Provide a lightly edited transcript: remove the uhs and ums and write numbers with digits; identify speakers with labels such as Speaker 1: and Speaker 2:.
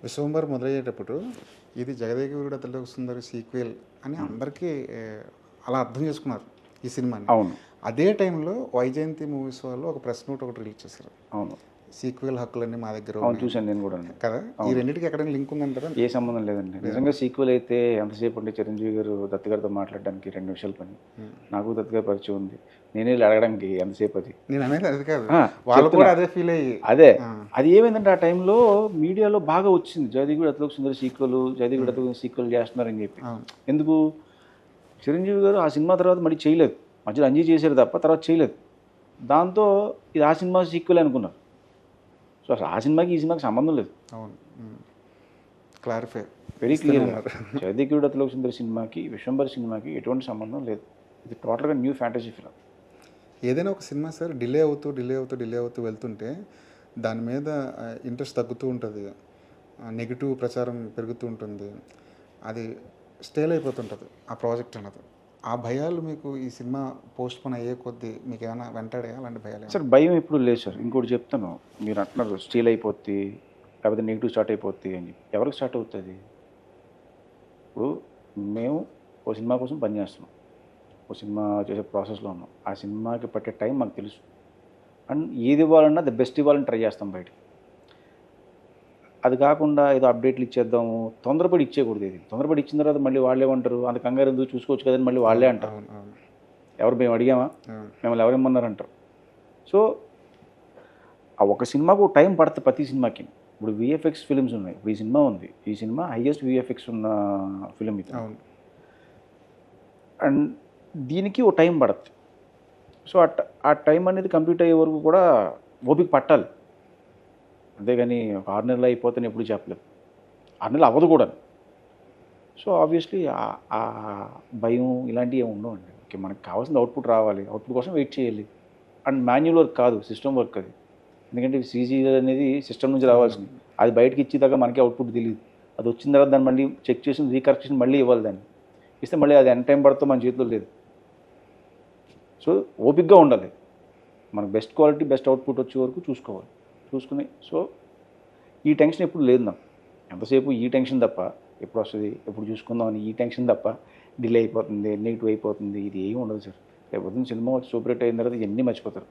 Speaker 1: విశ్వంబర్ మొదలయ్యేటప్పుడు ఇది 'జగదేకవీరుడు అతిలోక సుందరి' సీక్వెల్ అని అందరికీ అలా అర్థం చేసుకున్నారు ఈ సినిమాని.
Speaker 2: అవును.
Speaker 1: అదే టైంలో వైజయంతి మూవీస్ వాళ్ళు ఒక ప్రెస్ నోట్ ఒకటి రిలీజ్ చేశారు.
Speaker 2: అవును.
Speaker 1: సీక్వెల్ హక్కులన్నీ మా దగ్గర
Speaker 2: అవును,
Speaker 1: ఉన్నాయి
Speaker 2: చూశాను నేను కూడా.
Speaker 1: కదా. ఈ రెండింటికి ఎక్కడైనా లింక్ ఉందంటారా?
Speaker 2: ఏ సంబంధం లేదండి. నిజంగా సీక్వెల్ అయితే ఎంతసేపు ఉంటే చిరంజీవి గారు దత్ గారితో మాట్లాడడానికి 2 నిమిషాల పని. నాకు దత్ గారి పరిచయం ఉంది. నేనే వెళ్ళి అడగడానికి ఎంతసేపు అది.
Speaker 1: నేను అనేది అది కాదు, వాళ్ళు కూడా అదే ఫీల్ అయ్యి
Speaker 2: అదే అది ఏమైందంటే ఆ టైంలో మీడియాలో బాగా వచ్చింది, జగదేకవీరుడు అతిలోక సుందరి సీక్వెల్, జగదేకవీరుడు అతిలోక సీక్వెల్ చేస్తున్నారని చెప్పి. ఎందుకు? చిరంజీవి గారు ఆ సినిమా తర్వాత మళ్ళీ చేయలేదు, మధ్యలో అంజీ చేశారు తప్ప తర్వాత చేయలేదు. దాంతో ఇది ఆ సినిమా సీక్వెల్ అనుకున్నారు. సో అసలు ఆ సినిమాకి ఈ సినిమాకి సంబంధం లేదు.
Speaker 1: అవును, clarify
Speaker 2: very clear. Jagadekaveerudu Athiloka Sundari సినిమాకి విశ్వంబర్ సినిమాకి ఎటువంటి సంబంధం లేదు. ఇది టోటల్గా న్యూ ఫ్యాంటసీ ఫిల్మ్.
Speaker 1: ఏదైనా ఒక సినిమా సార్ డిలే అవుతూ వెళ్తుంటే దాని మీద ఇంట్రెస్ట్ తగ్గుతూ ఉంటుంది, నెగిటివ్ ప్రచారం పెరుగుతూ ఉంటుంది, అది స్టేల్ అయిపోతుంటుంది ఆ ప్రాజెక్ట్ అన్నది. ఆ భయాలు మీకు ఈ సినిమా పోస్ట్ పోన్ అయ్యే కొద్దీ మీకు ఏమైనా వెంటాడాయా అలాంటి భయాలు?
Speaker 2: సార్ భయం ఎప్పుడు లేదు సార్. ఇంకోటి చెప్తాను, మీరు అంటున్నారు స్టీల్ అయిపోద్ది లేకపోతే నెగిటివ్ స్టార్ట్ అయిపోద్ది అని చెప్పి. ఎవరికి స్టార్ట్ అవుతుంది? ఇప్పుడు మేము ఓ సినిమా కోసం పనిచేస్తున్నాం, ఓ సినిమా చేసే ప్రాసెస్లో ఉన్నాం. ఆ సినిమాకి పట్టే టైం మాకు తెలుసు. అండ్ ఏది ఇవ్వాలన్నా ద బెస్ట్ ఇవ్వాలని ట్రై చేస్తాం బయటికి. అది కాకుండా ఏదో అప్డేట్లు ఇచ్చేద్దాము, తొందరపడి ఇచ్చేయకూడదు. ఇది తొందరపడి ఇచ్చిన తర్వాత మళ్ళీ వాళ్ళే ఏమంటారు, అంత కంగారు ఎందుకు, చూసుకోవచ్చు కదని మళ్ళీ వాళ్ళే అంటారు. ఎవరు మేము అడిగామా, మిమ్మల్ని ఎవరేమన్నారంటారు. సో ఆ ఒక సినిమాకు టైం పడుతుంది ప్రతి సినిమాకి. ఇప్పుడు విఎఫ్ఎక్స్ ఫిలిమ్స్ ఉన్నాయి, ఇప్పుడు ఈ సినిమా ఉంది, ఈ సినిమా హైయెస్ట్ విఎఫ్ఎక్స్ ఉన్న ఫిలిం ఇది. అండ్ దీనికి ఓ టైం పడుతుంది. సో ఆ టైం అనేది కంప్లీట్ అయ్యే వరకు కూడా ఓపిక పట్టాలి. అంతేగాని ఒక 6 నెలలు అయిపోతాను ఎప్పుడు చెప్పలేదు, 6 నెలలు అవ్వదు కూడా. సో ఆబ్వియస్లీ ఆ భయం ఇలాంటివి ఏమి ఉండవండి. ఓకే, మనకు కావాల్సిన అవుట్పుట్ రావాలి, అవుట్పుట్ కోసం వెయిట్ చేయాలి. అండ్ మాన్యువల్ వర్క్ కాదు, సిస్టమ్ వర్క్ అది. ఎందుకంటే సీజీ అనేది సిస్టమ్ నుంచి రావాల్సింది. అది బయటకి ఇచ్చేదాకా మనకి అవుట్పుట్ తెలియదు. అది వచ్చిన తర్వాత దాన్ని మళ్ళీ చెక్ చేసి రీకరెక్షన్ మళ్ళీ ఇవ్వాలి. దాన్ని ఇస్తే మళ్ళీ అది ఎంత టైం పడుతుందో మన చేతిలో లేదు. సో ఓపిక్గా ఉండాలి. మనకు బెస్ట్ క్వాలిటీ బెస్ట్ అవుట్పుట్ వచ్చే వరకు చూసుకుని. సో ఈ టెన్షన్ ఎప్పుడు లేదు నాకు. ఎంతసేపు ఈ టెన్షన్ తప్ప, ఎప్పుడు వస్తుంది ఎప్పుడు చూసుకుందామని ఈ టెన్షన్ తప్ప, డిలే అయిపోతుంది నెగిటివ్ అయిపోతుంది, ఇది ఏమి ఉండదు సార్. రేపు సినిమా వచ్చి సూపర్ హిట్ అయిన తర్వాత ఇవన్నీ మర్చిపోతారు.